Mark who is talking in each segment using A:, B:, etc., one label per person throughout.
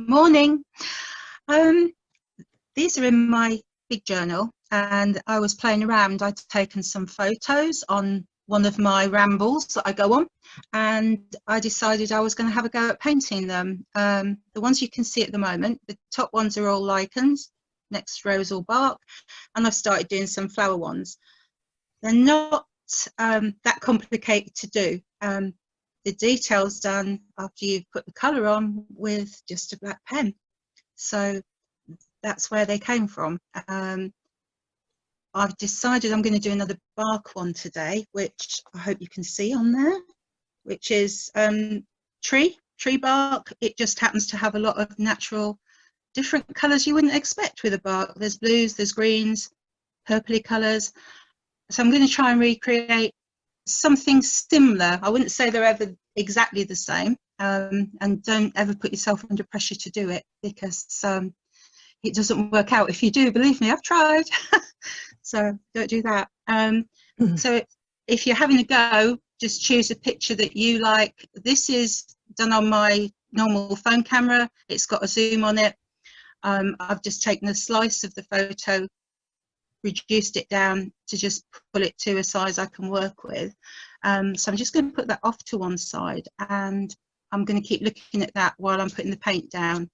A: Morning. Um, these are in my big journal, and I was playing around. I'd taken some photos on one of my rambles that I go on, and I decided I was going to have a go at painting them. The ones you can see at the moment, the top ones are all lichens, next row is all bark, and I've started doing some flower ones. They're not that complicated to do. The detail's done after you've put the colour on with just a black pen. So that's where they came from. I've decided I'm going to do another bark one today, which I hope you can see on there, which is tree bark. It just happens to have a lot of natural different colours you wouldn't expect with a bark. There's blues, there's greens, purpley colours. So I'm going to try and recreate something similar. I wouldn't say they're ever exactly the same, and don't ever put yourself under pressure to do it, because it doesn't work out if you do. Believe me, I've tried. So don't do that. So if you're having a go, just choose a picture that you like. This is done on my normal phone camera. It's got a zoom on it. I've just taken a slice of the photo, reduced it down to just pull it to a size I can work with. So I'm just going to put that off to one side, and I'm going to keep looking at that while I'm putting the paint down.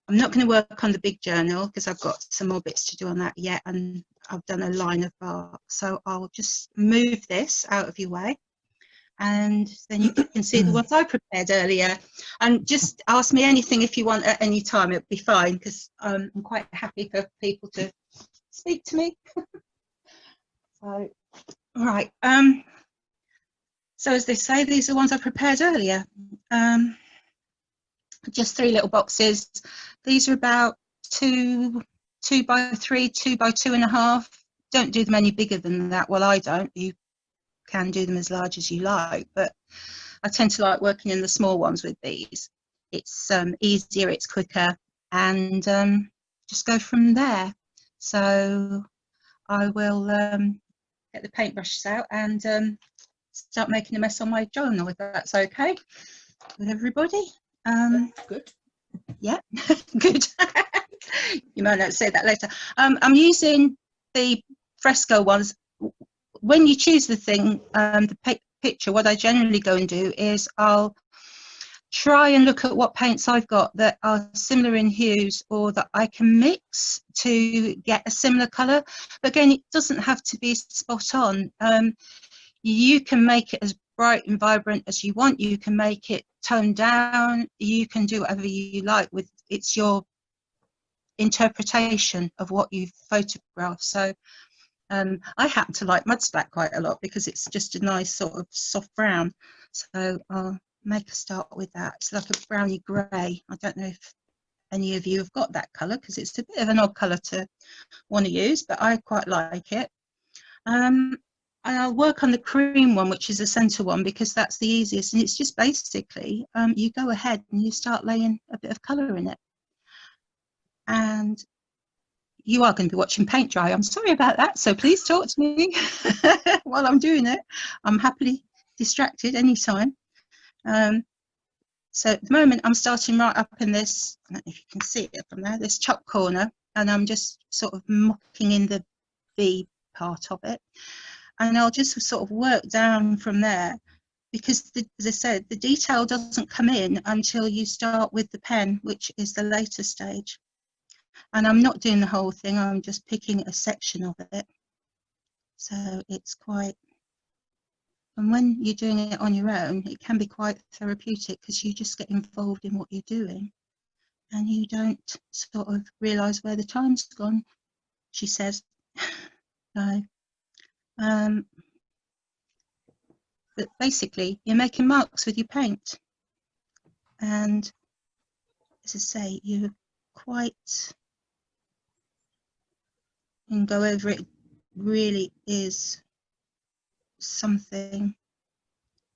A: I'm not going to work on the big journal because I've got some more bits to do on that yet, and I've done a line of bark. So I'll just move this out of your way, and then you can see the ones I prepared earlier. And just ask me anything if you want at any time. It'll be fine, because I'm quite happy for people to speak to me. So, all right. So as they say, these are the ones I prepared earlier. Just 3 little boxes. These are about 2 by 3, 2 by 2.5. Don't do them any bigger than that. Well, I don't. You can do them as large as you like, but I tend to like working in the small ones with these. It's easier, it's quicker, and just go from there. So I will get the paintbrushes out and start making a mess on my journal, if that's okay with everybody.
B: Good.
A: Yeah, good. You might not say that later. I'm using the fresco ones. When you choose the thing, the picture, what I generally go and do is I'll try and look at what paints I've got that are similar in hues or that I can mix to get a similar colour. But again, it doesn't have to be spot on. You can make it as bright and vibrant as you want. You can make it toned down. You can do whatever you like with it's your interpretation of what you've photographed. So I happen to like Mudsplat quite a lot because it's just a nice sort of soft brown. So I'll make a start with that. It's like a browny grey. I don't know if any of you have got that colour, because it's a bit of an odd colour to want to use, but I quite like it. And I'll work on the cream one, which is the centre one, because that's the easiest, and it's just basically you go ahead and you start laying a bit of colour in it. And you are going to be watching paint dry. I'm sorry about that, so please talk to me while I'm doing it. I'm happily distracted anytime. So at the moment I'm starting right up in this, I don't know if you can see it from there, this top corner, and I'm just sort of mocking in the V part of it. And I'll just sort of work down from there, because as I said, the detail doesn't come in until you start with the pen, which is the later stage. And I'm not doing the whole thing, I'm just picking a section of it. So it's quite, and when you're doing it on your own, it can be quite therapeutic, because you just get involved in what you're doing and you don't sort of realise where the time's gone, she says. So, but basically you're making marks with your paint, and as I say, you're quite, and go over it, really is something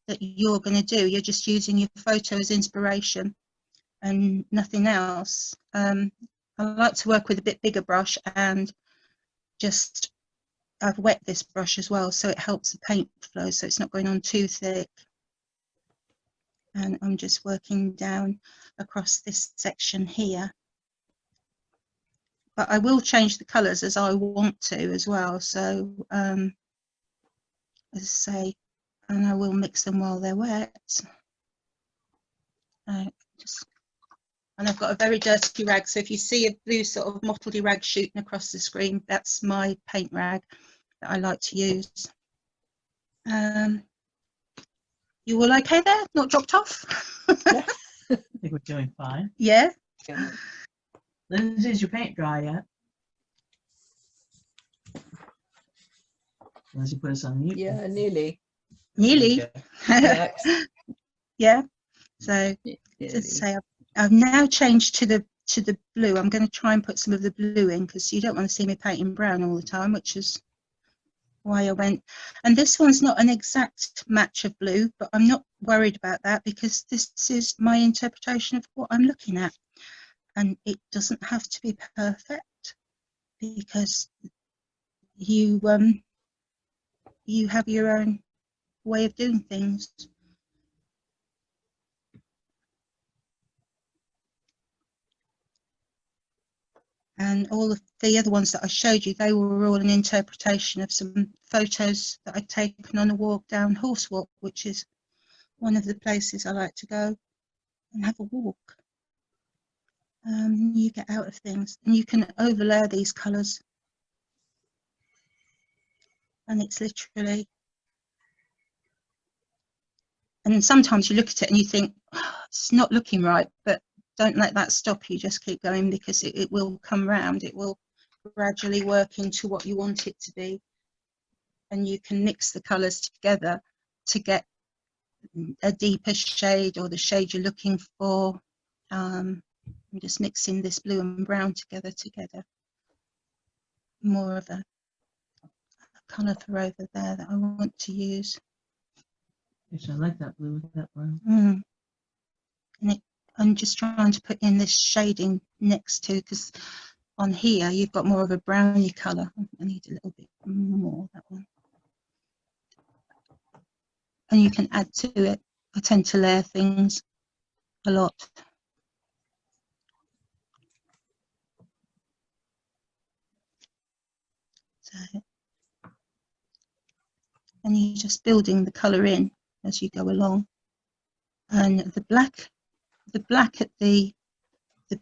A: that you're going to do. You're just using your photo as inspiration and nothing else. I like to work with a bit bigger brush, and just I've wet this brush as well, so it helps the paint flow, so it's not going on too thick. And I'm just working down across this section here. But I will change the colours as I want to as well. So as I say, and I will mix them while they're wet. And I've got a very dirty rag, so if you see a blue sort of mottledy rag shooting across the screen, that's my paint rag that I like to use. You all okay there? Not dropped off?
B: Yeah. I think we're doing fine.
A: Yeah?
B: Yeah. Lindsay, is your paint dry yet? Lindsay, put us on mute.
C: Yeah, nearly.
A: Nearly.
C: Yeah.
A: Yeah. So to say, I've now changed to the blue. I'm going to try and put some of the blue in because you don't want to see me painting brown all the time, which is why I went. And this one's not an exact match of blue, but I'm not worried about that because this is my interpretation of what I'm looking at. And it doesn't have to be perfect because you have your own way of doing things. And all of the other ones that I showed you, they were all an interpretation of some photos that I'd taken on a walk down Horsewalk, which is one of the places I like to go and have a walk. You get out of things and you can overlay these colours. And it's literally, and sometimes you look at it and you think, oh, it's not looking right, but don't let that stop you. Just keep going because it will come round. It will gradually work into what you want it to be. And you can mix the colours together to get a deeper shade or the shade you're looking for. I'm just mixing this blue and brown together to get more of a colour for over there that I want to use.
B: Yes, I like that blue with that brown.
A: And I'm just trying to put in this shading next to, because on here you've got more of a browny colour. I need a little bit more, that one. And you can add to it. I tend to layer things a lot. So, and you're just building the colour in as you go along. And the black at the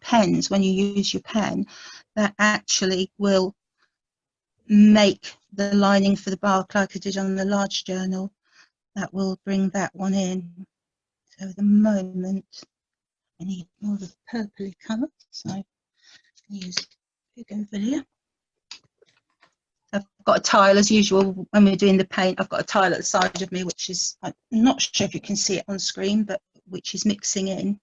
A: pens, when you use your pen, that actually will make the lining for the bark like I did on the large journal. That will bring that one in. So at the moment I need more of a purpley colour, so I use Bougainvillea. I've got a tile as usual when we're doing the paint. I've got a tile at the side of me which is, I'm not sure if you can see it on screen, but which is mixing in.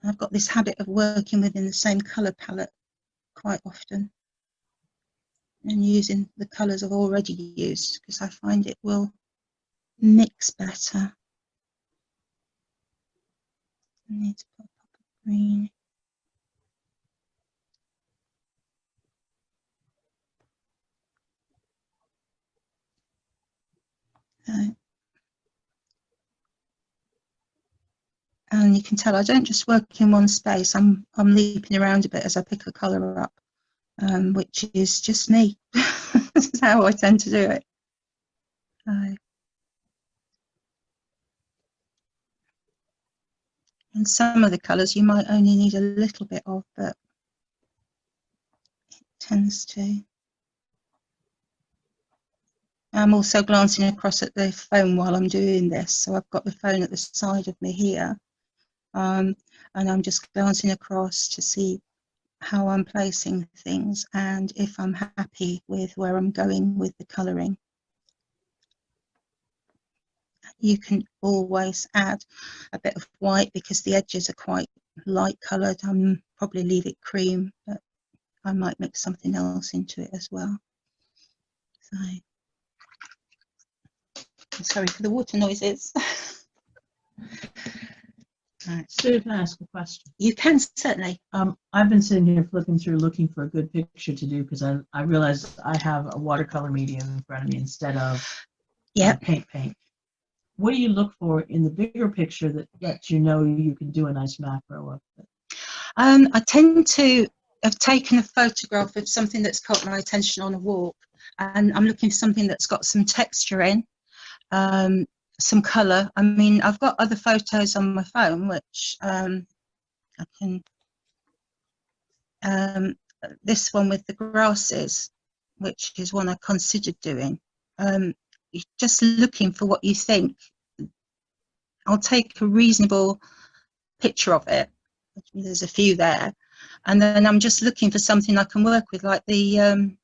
A: I've got this habit of working within the same colour palette quite often and using the colours I've already used because I find it will mix better. I need to pop up a green. And you can tell I don't just work in one space. I'm leaping around a bit as I pick a colour up, which is just me. This is how I tend to do it. And some of the colours you might only need a little bit of, but it tends to. I'm also glancing across at the phone while I'm doing this, so I've got the phone at the side of me here, and I'm just glancing across to see how I'm placing things and if I'm happy with where I'm going with the colouring. You can always add a bit of white because the edges are quite light coloured. I'll probably leave it cream, but I might mix something else into it as well. So, sorry for the water noises. Right.
B: Sue, can I ask a question?
A: You can, certainly.
B: I've been sitting here flipping through looking for a good picture to do because I realized I have a watercolor medium in front of me instead of paint. what do you look for in the bigger picture that lets you know you can do a nice macro of it?
A: I tend to have taken a photograph of something that's caught my attention on a walk, and I'm looking for something that's got some texture in, some colour. I mean, I've got other photos on my phone which I can. This one with the grasses, which is one I considered doing. Just looking for what you think. I'll take a reasonable picture of it. There's a few there, and then I'm just looking for something I can work with, like the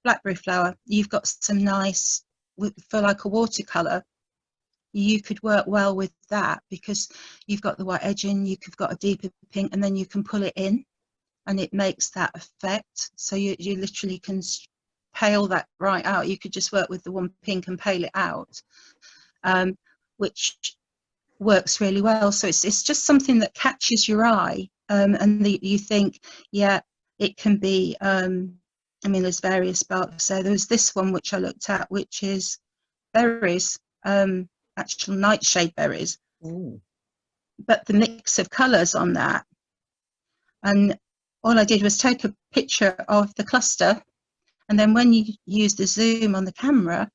A: blackberry flower. You've got some nice, for like a watercolor, you could work well with that because you've got the white edging, you've got a deeper pink, and then you can pull it in and it makes that effect. So you literally can pale that right out. You could just work with the one pink and pale it out, which works really well. So it's just something that catches your eye, and you think, yeah, it can be. I mean, there's various barks. So there's this one which I looked at, which is berries, actual nightshade berries.
B: Ooh.
A: But the mix of colours on that, and all I did was take a picture of the cluster, and then when you use the zoom on the camera,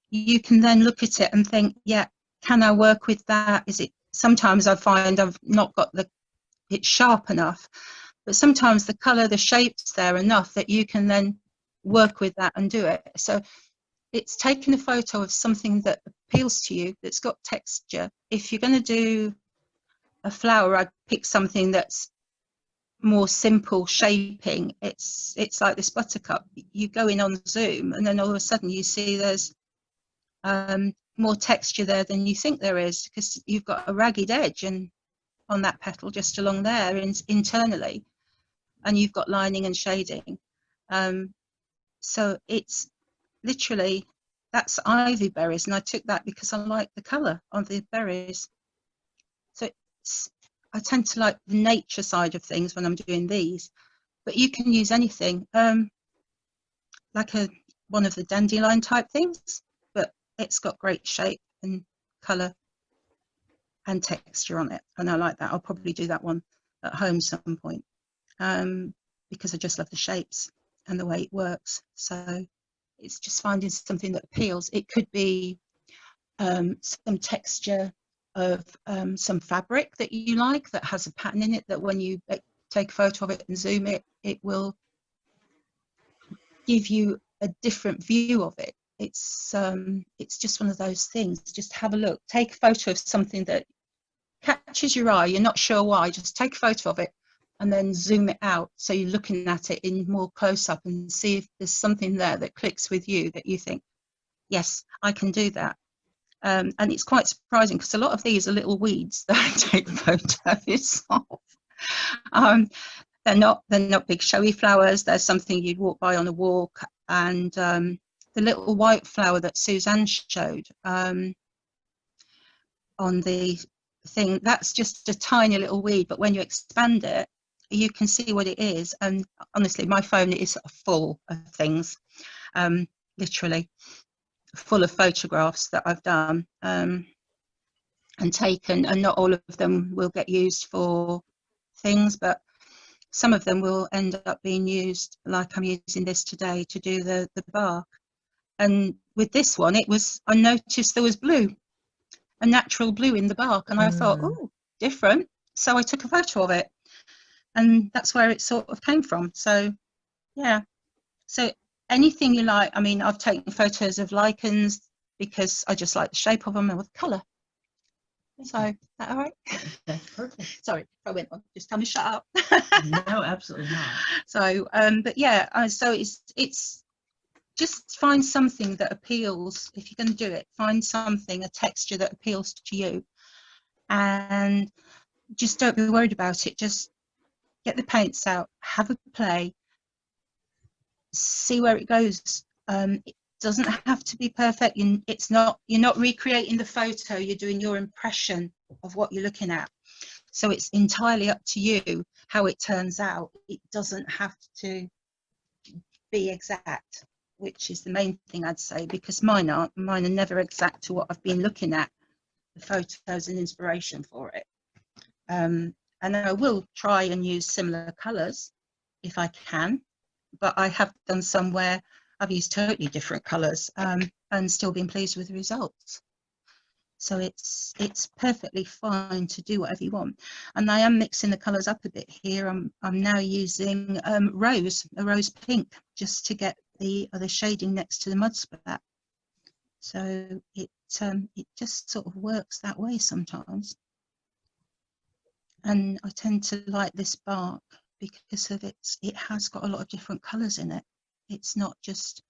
A: you can then look at it and think, yeah, can I work with that? Is it, sometimes I find I've not got it sharp enough, but sometimes the colour, the shape's there enough that you can then work with that and do it. So it's taking a photo of something that appeals to you, that's got texture. If you're going to do a flower, I'd pick something that's more simple shaping. It's like this buttercup. You go in on zoom and then all of a sudden you see there's more texture there than you think there is, because you've got a ragged edge and on that petal just along there internally, and you've got lining and shading. So it's literally, that's ivy berries, and I took that because I like the colour of the berries. So I tend to like the nature side of things when I'm doing these, but you can use anything, like one of the dandelion type things, but it's got great shape and colour and texture on it, and I like that. I'll probably do that one at home some point, because I just love the shapes and the way it works. So it's just finding something that appeals. It could be some texture of some fabric that you like, that has a pattern in it, that when you take a photo of it and zoom it, it will give you a different view of it. It's just one of those things. Just have a look, take a photo of something that catches your eye, you're not sure why, just take a photo of it and then zoom it out, so you're looking at it in more close up and see if there's something there that clicks with you, that you think, yes, I can do that. And it's quite surprising because a lot of these are little weeds that I take photos of. They're not big showy flowers. They're something you'd walk by on a walk. And the little white flower that Suzanne showed on the thing, that's just a tiny little weed, but when you expand it, you can see what it is. And honestly, my phone is full of things, literally full of photographs that I've done and taken, and not all of them will get used for things, but some of them will end up being used, like I'm using this today to do the bark. And with this one, I noticed there was blue, a natural blue in the bark, and I thought, oh, different. So I took a photo of it, and that's where it sort of came from. So yeah, so anything you like. I mean, I've taken photos of lichens because I just like the shape of them and with colour. So is that all right?
B: That's perfect.
A: Sorry if I went on, just tell me shut up.
B: No, absolutely not.
A: So but yeah, so it's just find something that appeals. If you're going to do it, find something, a texture that appeals to you, and just don't be worried about it. Just get the paints out, have a play, see where it goes. It doesn't have to be perfect. You're not recreating the photo, you're doing your impression of what you're looking at. So it's entirely up to you how it turns out. It doesn't have to be exact, which is the main thing I'd say, because mine are never exact to what I've been looking at. photos and inspiration for it. And I will try and use similar colours if I can, but I have done some where I've used totally different colours and still been pleased with the results. So it's perfectly fine to do whatever you want. And I am mixing the colours up a bit here. I'm now using a rose pink, just to get the shading next to the mud splat. So it just sort of works that way sometimes. And I tend to like this bark because of it has got a lot of different colours in it. It's not just,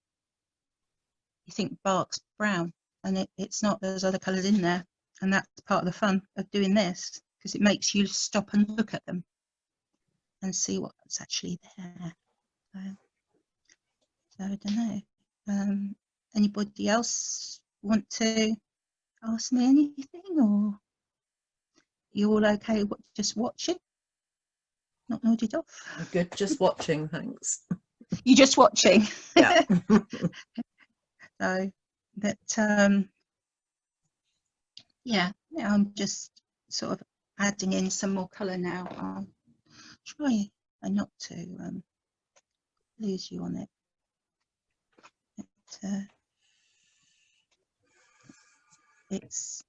A: you think bark's brown, and it's not, there's other colours in there. And that's part of the fun of doing this, because it makes you stop and look at them and see what's actually there. So I don't know. Anybody else want to ask me anything, or you all okay just watching? Not nodded off?
C: Good, just watching, thanks.
A: You're just watching?
C: Yeah.
A: So that, yeah, I'm just sort of adding in some more colour now. I'll try not to lose you on it. It's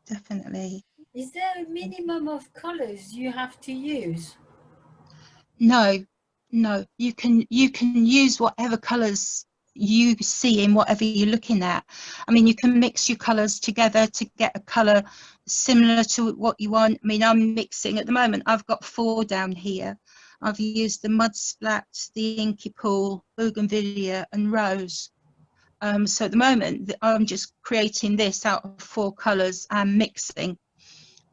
A: definitely.
D: Is there a minimum of colours you have to use?
A: No, you can use whatever colours you see in whatever you're looking at. I mean, you can mix your colours together to get a colour similar to what you want. I mean, I'm mixing at the moment, I've got 4 down here. I've used the mud splat, the inky pool, bougainvillea and rose. So at the moment I'm just creating this out of 4 colours and mixing.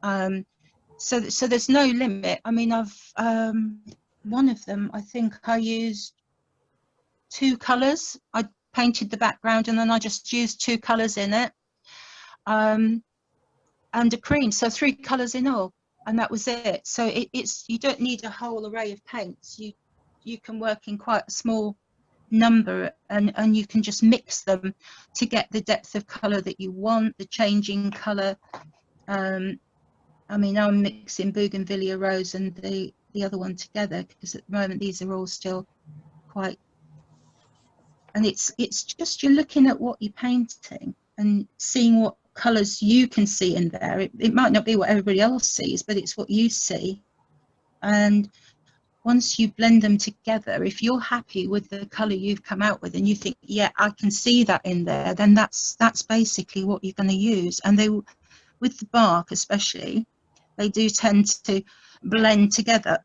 A: So there's no limit. I mean, I've one of them, I think I used 2 colours. I painted the background and then I just used 2 colours in it, and a cream, so 3 colours in all, and that was it. So it's, you don't need a whole array of paints. You can work in quite a small number, and you can just mix them to get the depth of colour that you want, the changing colour. I mean, I'm mixing bougainvillea rose and the other one together, because at the moment these are all still quite, and it's just, you're looking at what you're painting and seeing what colours you can see in there. It might not be what everybody else sees, but it's what you see. And once you blend them together, if you're happy with the colour you've come out with and you think, yeah, I can see that in there, then that's basically what you're going to use. And they, with the bark especially, they do tend to blend together.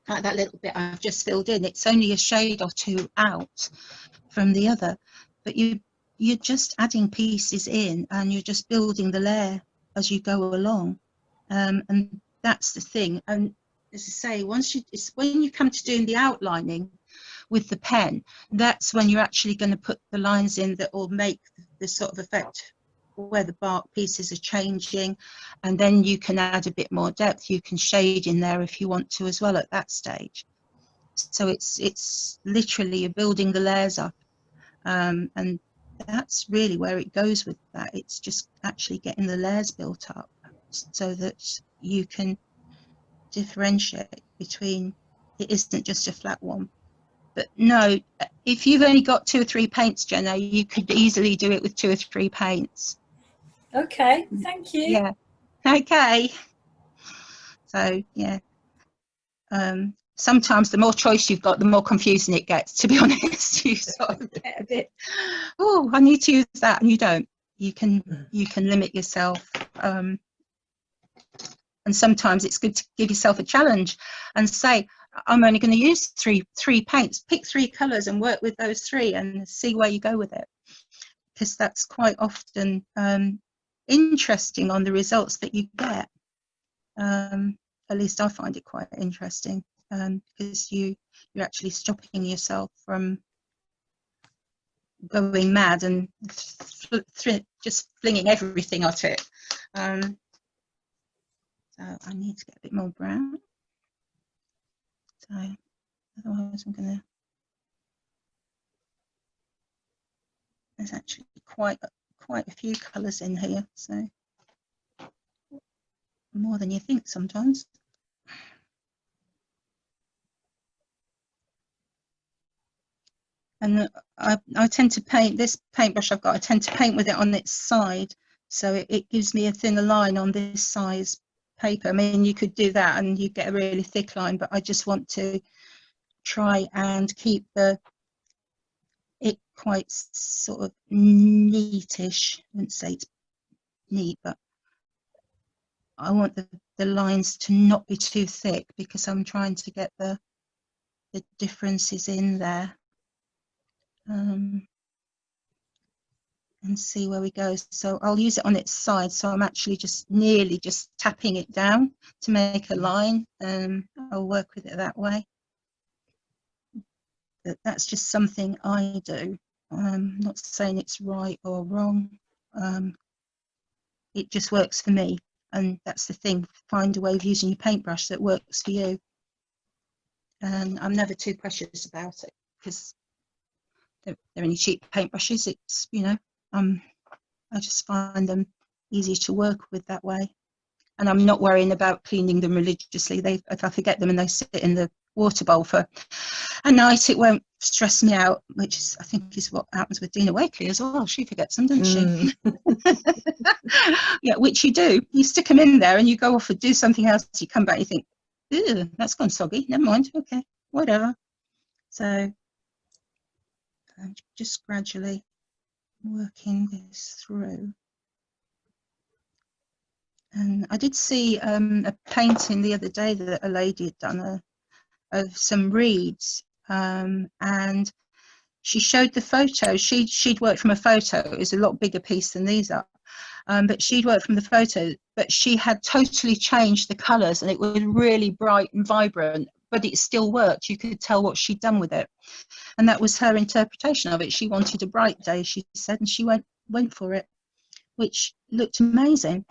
A: Like that little bit I've just filled in, it's only a shade or 2 out from the other, but you're just adding pieces in and you're just building the layer as you go along. And that's the thing. And as I say, it's when you come to doing the outlining with the pen, that's when you're actually going to put the lines in that will make the sort of effect where the bark pieces are changing, and then you can add a bit more depth. You can shade in there if you want to as well at that stage. So it's literally, you're building the layers up, and that's really where it goes with that. It's just actually getting the layers built up so that you can differentiate between, it isn't just a flat one. But no, if you've only got 2 or 3 paints, Jenna, you could easily do it with 2 or 3 paints.
D: Okay, thank you.
A: Yeah, okay. So yeah, sometimes the more choice you've got, the more confusing it gets, to be honest. You sort of get a bit, oh, I need to use that, and you don't. You can limit yourself, and sometimes it's good to give yourself a challenge and say, I'm only going to use three paints. Pick 3 colours and work with those 3 and see where you go with it, because that's quite often interesting on the results that you get. At least I find it quite interesting, because you're actually stopping yourself from going mad and just flinging everything at it. So I need to get a bit more brown. So otherwise I'm gonna, there's actually quite quite a few colours in here, so more than you think sometimes. And I tend to paint, this paintbrush I've got, I tend to paint with it on its side, so it gives me a thinner line on this size paper. I mean, you could do that and you get a really thick line, but I just want to try and keep it quite sort of neatish. I wouldn't say it's neat, but I want the lines to not be too thick because I'm trying to get the differences in there. And see where we go. So I'll use it on its side, so I'm actually just nearly just tapping it down to make a line, and I'll work with it that way. But that's just something I do. I'm not saying it's right or wrong. It just works for me, and that's the thing, find a way of using your paintbrush that works for you. And I'm never too precious about it because they're only cheap paintbrushes. It's, you know, I just find them easy to work with that way, and I'm not worrying about cleaning them religiously. If I forget them and they sit in the water bowl for a night, it won't stress me out, which is, I think, is what happens with Dina Wakely as well. She forgets them, doesn't she? Yeah, which you do. You stick them in there and you go off and do something else. You come back, you think, ew, that's gone soggy. Never mind. Okay, whatever. So I'm just gradually working this through. And I did see a painting the other day that a lady had done of some reeds, and she showed the photo. She'd worked from a photo. It was a lot bigger piece than these are, but she'd worked from the photo, but she had totally changed the colours, and it was really bright and vibrant, but it still worked. You could tell what she'd done with it, and that was her interpretation of it. She wanted a bright day, she said, and she went for it, which looked amazing.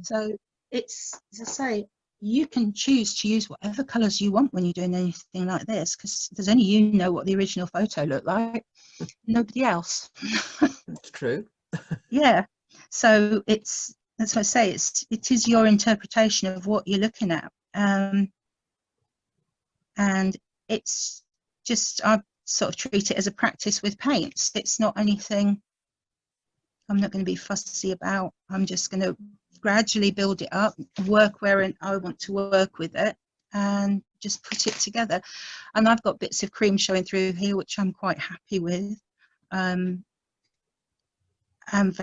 A: So it's, as I say, you can choose to use whatever colours you want when you're doing anything like this, because there's only you know what the original photo looked like, nobody else.
C: That's true.
A: Yeah, so that's what I say, it is your interpretation of what you're looking at, and it's just, I sort of treat it as a practice with paints. It's not anything I'm not going to be fussy about. I'm just going to gradually build it up, work where I want to work with it, and just put it together. And I've got bits of cream showing through here, which I'm quite happy with, and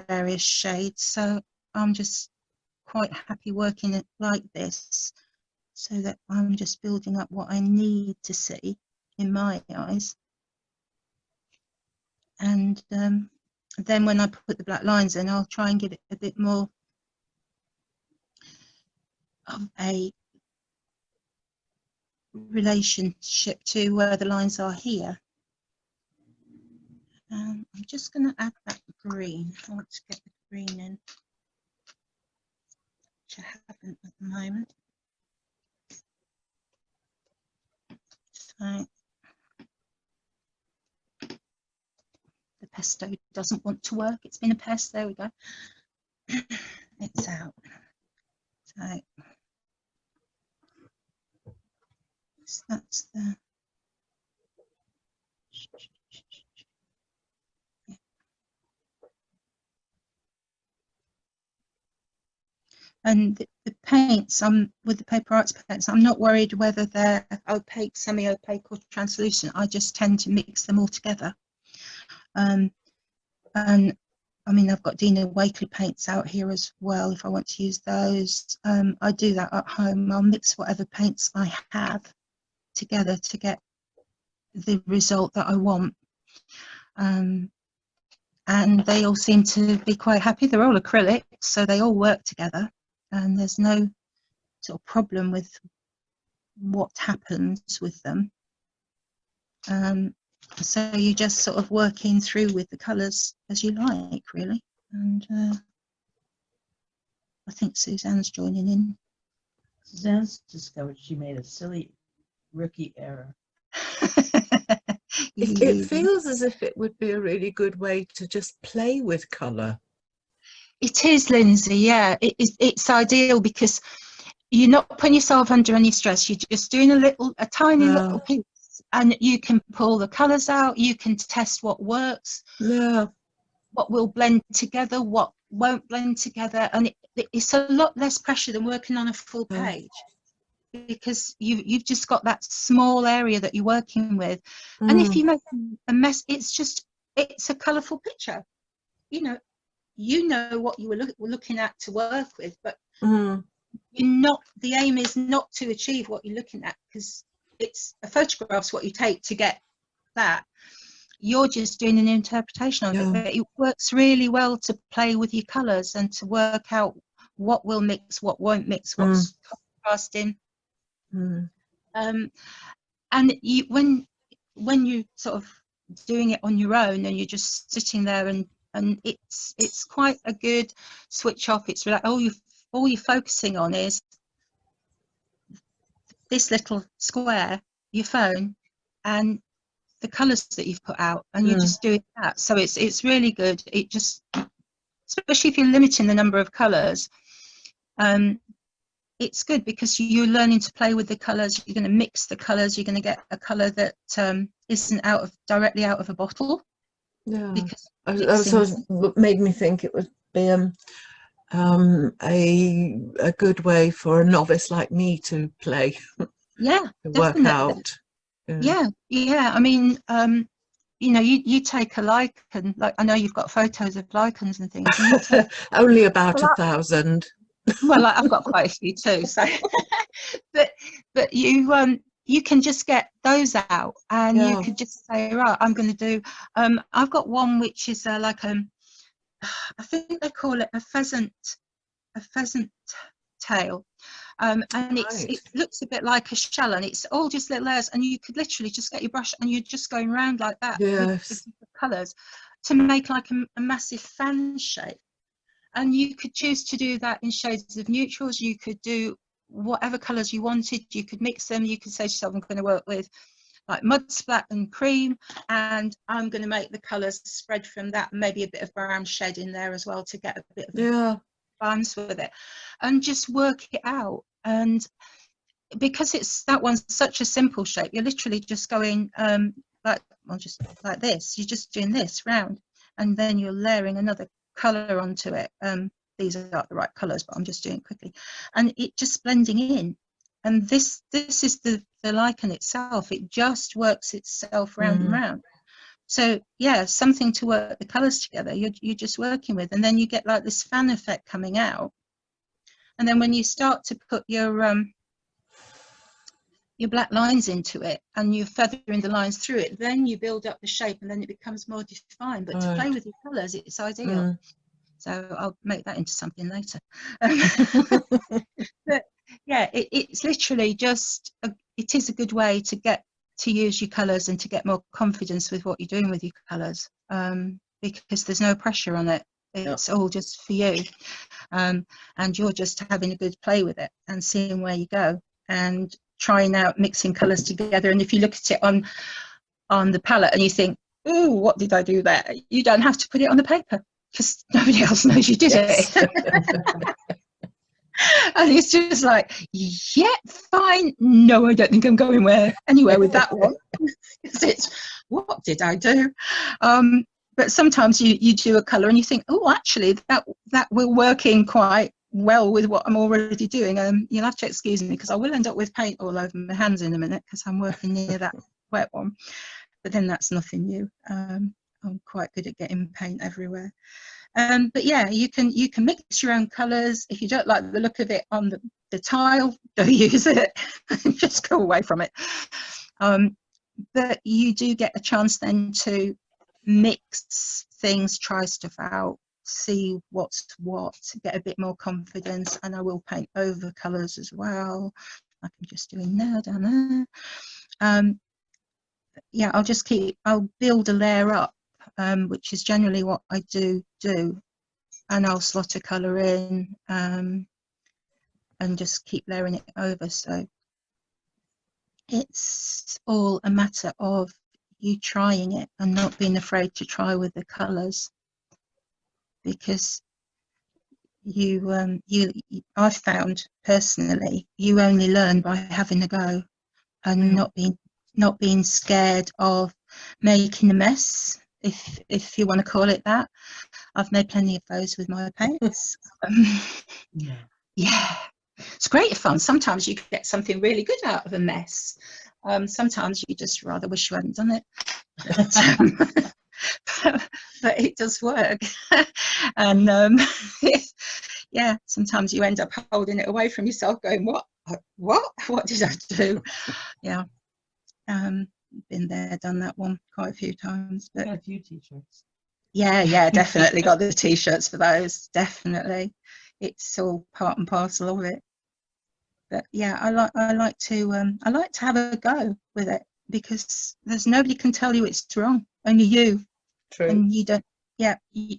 A: various shades. So I'm just quite happy working it like this, so that I'm just building up what I need to see in my eyes. And then when I put the black lines in, I'll try and give it a bit more of a relationship to where the lines are here. I'm just going to add that green. I want to get the green in, which I haven't at the moment. So the pesto doesn't want to work. It's been a pest. There we go. It's out. So that's the. And the paints, with the paper arts paints, I'm not worried whether they're opaque, semi-opaque, or translucent. I just tend to mix them all together. And I mean, I've got Dina Wakely paints out here as well if I want to use those. I do that at home. I'll mix whatever paints I have together to get the result that I want. And they all seem to be quite happy. They're all acrylic, so they all work together, and there's no sort of problem with what happens with them. So you just sort of working through with the colours as you like, really. And I think Suzanne's joining in.
B: Suzanne's discovered she made a silly rookie error.
C: It feels as if it would be a really good way to just play with colour.
A: It is, Lindsay. Yeah, it's ideal because you're not putting yourself under any stress. You're just doing a tiny little piece, and you can pull the colours out. You can test what works, what will blend together, what won't blend together, and it's a lot less pressure than working on a full page because you've just got that small area that you're working with. And if you make a mess, it's a colourful picture. You know what you were looking at to work with, but the aim is not to achieve what you're looking at, because it's a photograph's what you take to get that. You're just doing an interpretation of it, but it works really well to play with your colours and to work out what will mix, what won't mix, what's contrasting. And when you sort of doing it on your own and you're just sitting there and it's quite a good switch off. It's like all you're focusing on is this little square, your phone, and the colours that you've put out, and you're just doing that. So it's really good. It just, especially if you're limiting the number of colours, it's good because you're learning to play with the colours. You're going to mix the colours. You're going to get a colour that isn't directly out of a bottle.
C: Yeah,
A: because
C: that made me think it would be a good way for a novice like me to play.
A: Yeah,
C: to work
A: definitely.
C: out.
A: Yeah. I mean, you take a lichen, like I know you've got photos of lichens and things. And you take,
C: only about 1,000.
A: Well, I've got quite a few too. So, but you can just get those out, and you could just say, right, I'm going to do. I've got one which is like I think they call it a pheasant tail. And it looks a bit like a shell, and it's all just little layers, and you could literally just get your brush and you're just going around like that with the colours to make like a massive fan shape. And you could choose to do that in shades of neutrals. You could do whatever colours you wanted. You could mix them. You could say to yourself, I'm going to work with like mud splat and cream, and I'm going to make the colours spread from that, maybe a bit of brown shed in there as well to get a bit of balance with it, and just work it out. And because that one's such a simple shape, you're literally just going just like this. You're just doing this round, and then you're layering another colour onto it. These are not the right colours, but I'm just doing it quickly, and it just blending in. And this is the lichen itself. It just works itself round and round. So yeah, something to work the colours together. You're just working with, and then you get like this fan effect coming out. And then when you start to put your black lines into it, and you're feathering the lines through it, then you build up the shape, and then it becomes more defined. But to play with your colours, it's ideal. So I'll make that into something later. But yeah, it's literally just it is a good way to get to use your colours and to get more confidence with what you're doing with your colours, because there's no pressure on it. It's all just for you, and you're just having a good play with it and seeing where you go and trying out mixing colours together. And if you look at it on the palette and you think, oh, what did I do there? You don't have to put it on the paper because nobody else knows you did it. And it's just like, yeah, fine. No, I don't think I'm going anywhere with that one. It's, what did I do? But sometimes you do a colour and you think, oh, actually, that will work in quite well with what I'm already doing. You'll have to excuse me because I will end up with paint all over my hands in a minute because I'm working near that wet one. But then that's nothing new. I'm quite good at getting paint everywhere. But yeah, you can mix your own colours. If you don't like the look of it on the tile, don't use it. Just go away from it. But you do get a chance then to mix things, try stuff out, see what's what, get a bit more confidence. And I will paint over colours as well, like I'm just doing now down there. Yeah, I'll build a layer up, which is generally what I do, and I'll slot a colour in, and just keep layering it over. So it's all a matter of you trying it and not being afraid to try with the colours, because I've found personally, you only learn by having a go and not being scared of making a mess, if you want to call it that. I've made plenty of those with my paints. Yeah, it's great fun. Sometimes you get something really good out of a mess. Sometimes you just rather wish you hadn't done it. But it does work. And yeah, sometimes you end up holding it away from yourself going, what did I do? Yeah. Been there, done that one quite a few times. But
B: got a few t-shirts.
A: yeah, definitely got the t-shirts for those. Definitely, it's all part and parcel of it. But yeah, I like to have a go with it, because there's nobody can tell you it's wrong, only you.
C: True.
A: And you don't. Yeah, you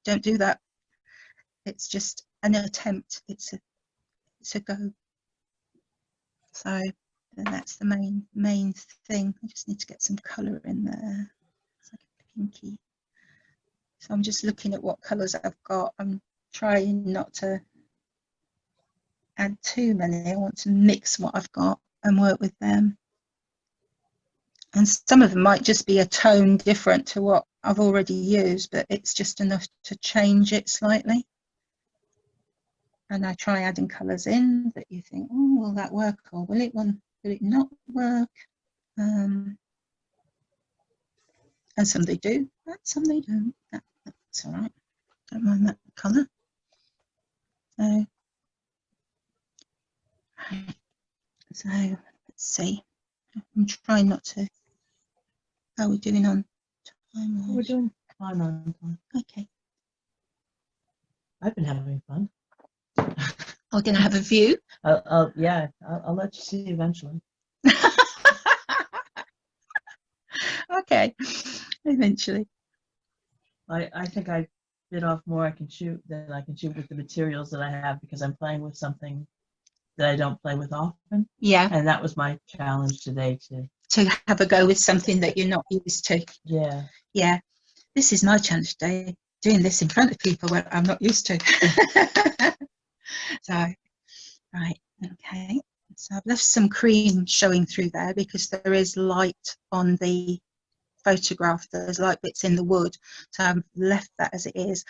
A: don't do that. It's just an attempt. It's a go. So that's the main thing. I just need to get some colour in there. It's like a pinky. So I'm just looking at what colours I've got. I'm trying not to add too many. I want to mix what I've got and work with them. And some of them might just be a tone different to what I've already used, but it's just enough to change it slightly. And I try adding colours in that you think, oh, will that work, or will it not work? And some they do, and some they don't. That's all right. Don't mind that colour. So let's see. I'm trying not to. How are we doing on time?
B: We're doing fine on time.
A: Okay.
B: I've been having fun.
A: I'm going to have a view.
B: I'll let you see eventually.
A: Okay, eventually.
B: I think I bit off more I can shoot than I can shoot with the materials that I have, because I'm playing with something that I don't play with often.
A: Yeah.
B: And that was my challenge today
A: To have a go with something that you're not used to.
B: Yeah.
A: Yeah. This is my challenge today, doing this in front of people where I'm not used to. So, right, okay. So I've left some cream showing through there because there is light on the photograph. There's light bits in the wood. So I've left that as it is.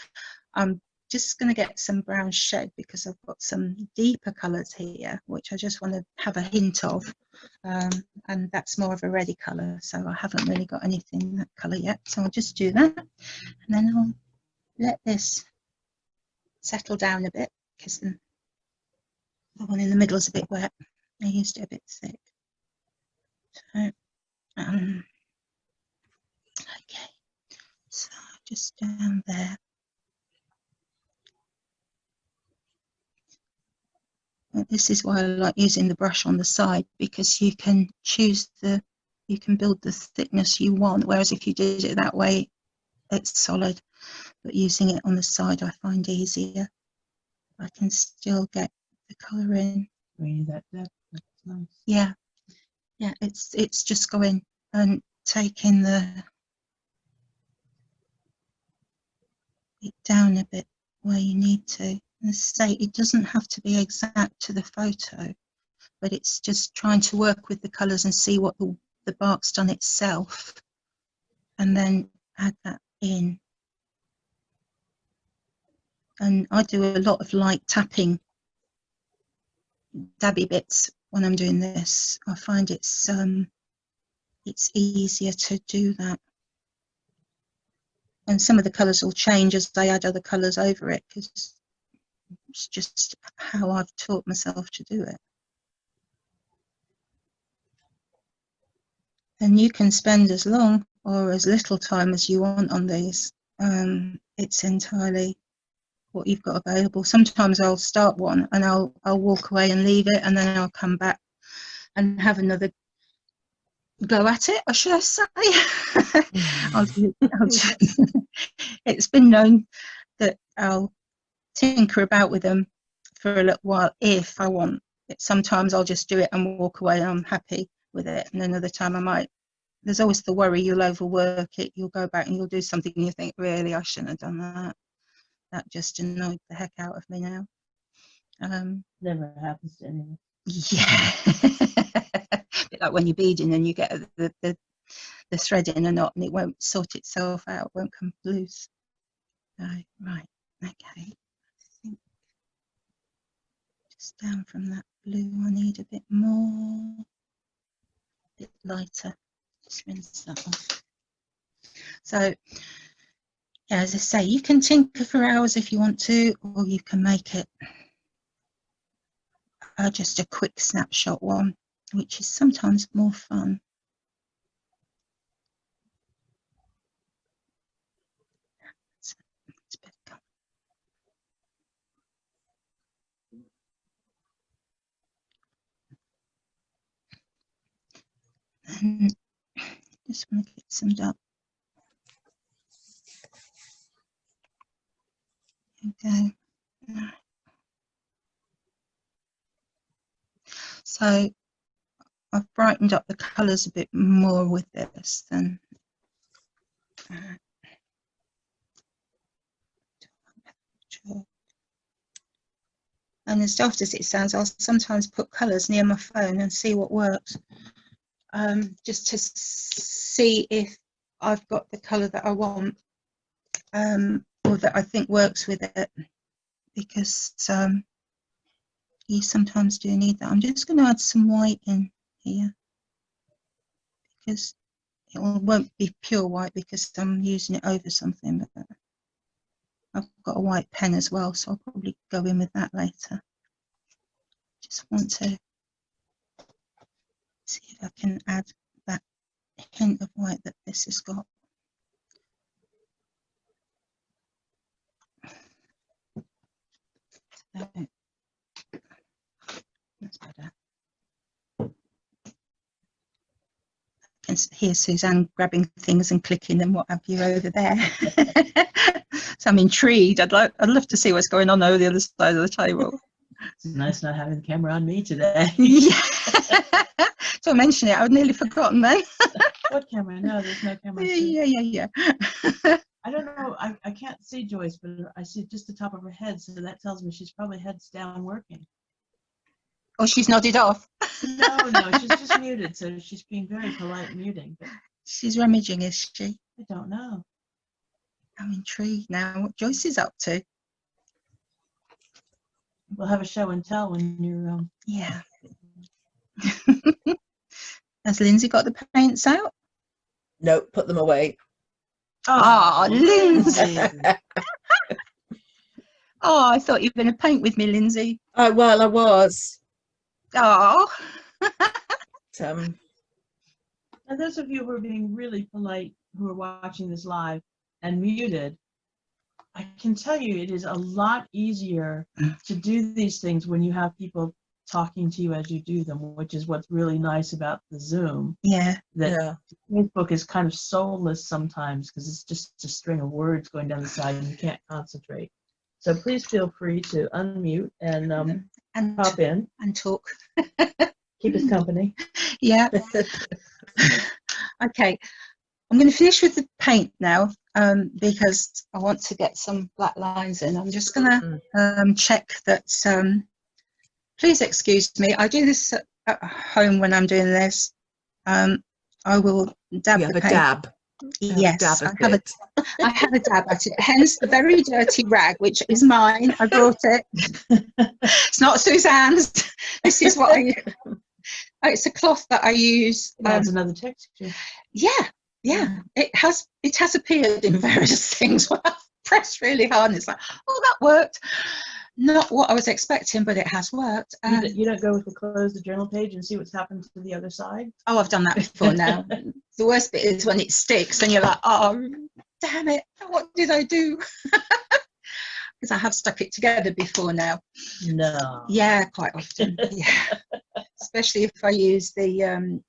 A: I'm just going to get some brown shed because I've got some deeper colours here, which I just want to have a hint of. And that's more of a reddy colour. So I haven't really got anything that colour yet. So I'll just do that. And then I'll let this settle down a bit because the one in the middle is a bit wet. I used it a bit thick. So, okay. So just down there. Well, this is why I like using the brush on the side, because you can choose you can build the thickness you want. Whereas if you did it that way, it's solid. But using it on the side, I find easier. I can still get the colour in.
B: Really, that's nice.
A: Yeah, yeah. It's just going and taking it down a bit where you need to. And say it doesn't have to be exact to the photo, but it's just trying to work with the colours and see what the bark's done itself, and then add that in. And I do a lot of light tapping, dabby bits when I'm doing this. I find it's easier to do that. And some of the colours will change as I add other colours over it, because it's just how I've taught myself to do it. And you can spend as long or as little time as you want on these. It's entirely what you've got available. Sometimes I'll start one and I'll walk away and leave it, and then I'll come back and have another go at it, or should I say. It's been known that I'll tinker about with them for a little while if I want it. Sometimes I'll just do it and walk away and I'm happy with it, and another time I might. There's always the worry you'll overwork it, you'll go back and you'll do something and you think, really, I shouldn't have done that. That just annoyed the heck out of me now.
B: Never happens to anyone.
A: Yeah. Bit like when you're beading and you get the thread in a knot and it won't sort itself out, won't come loose. Right, okay. I think just down from that blue, I need a bit more, a bit lighter. Just rinse that off. So, yeah, as I say, you can tinker for hours if you want to, or you can make it just a quick snapshot one, which is sometimes more fun. It's better. And just want to get some dark. Okay. So I've brightened up the colours a bit more with this than and as daft as it sounds, I'll sometimes put colours near my phone and see what works, just to see if I've got the colour that I want, or that I think works with it, because you sometimes do need that. I'm just going to add some white in here, because it won't be pure white because I'm using it over something, but I've got a white pen as well, so I'll probably go in with that later. Just want to see if I can add that hint of white that this has got. So, that's better. I can hear Suzanne grabbing things and clicking and what have you over there. So I'm intrigued. I'd love to see what's going on over the other side of the table.
B: It's nice not having the camera on me today.
A: Yeah. So I mentioned it, I'd nearly forgotten then.
B: What camera? No, there's no camera.
A: Yeah.
B: I don't know. I can't see Joyce, but I see just the top of her head, so that tells me she's probably heads down working.
A: Oh, she's nodded off.
B: No, she's just muted, so she's being very polite muting. But
A: She's rummaging, is she?
B: I don't know.
A: I'm intrigued now what Joyce is up to.
B: We'll have a show and tell when you're.
A: Yeah. Has Lindsay got the paints out?
C: No, put them away.
A: Oh, Lindsay. Oh, I thought you were going to paint with me, Lindsay.
C: Well, I was.
A: Oh.
B: And those of you who are being really polite, who are watching this live and muted, I can tell you it is a lot easier to do these things when you have people talking to you as you do them, which is what's really nice about the Zoom.
A: Yeah.
B: That Facebook is kind of soulless sometimes because it's just a string of words going down the side and you can't concentrate. So please feel free to unmute and pop in
A: and talk.
B: Keep us company.
A: Yeah. Okay. I'm going to finish with the paint now, because I want to get some black lines in. I'm just going to check that. Please excuse me. I do this at home when I'm doing this. I will dab the paint.
C: Dab.
A: Yes, I have a dab at it. Hence the very dirty rag, which is mine. I brought it. It's not Suzanne's. This is what I use. Oh, it's a cloth that I use.
B: That's another texture.
A: Yeah. It has appeared in various things where I've pressed really hard and it's like, oh, that worked. Not what I was expecting, but it has worked.
B: You don't go with the close the journal page and see what's happened to the other side?
A: Oh, I've done that before now. The worst bit is when it sticks and you're like, oh, damn it, what did I do? Because I have stuck it together before now.
B: No.
A: Yeah, quite often. Yeah. Especially if I use the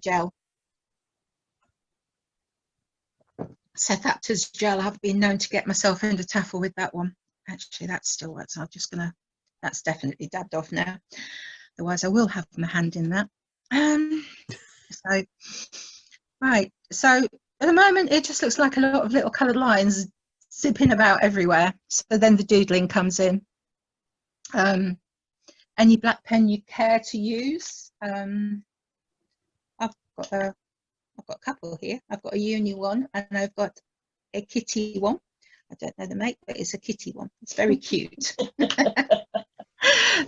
A: gel. Sept gel. I've been known to get myself into taffle with that one. Actually, that still works. That's definitely dabbed off now. Otherwise, I will have my hand in that. So, right. So at the moment, it just looks like a lot of little coloured lines zipping about everywhere. So then the doodling comes in. Any black pen you care to use. I've got a couple here. I've got a uni one and I've got a kitty one. I don't know the make, but it's a kitty one. It's very cute.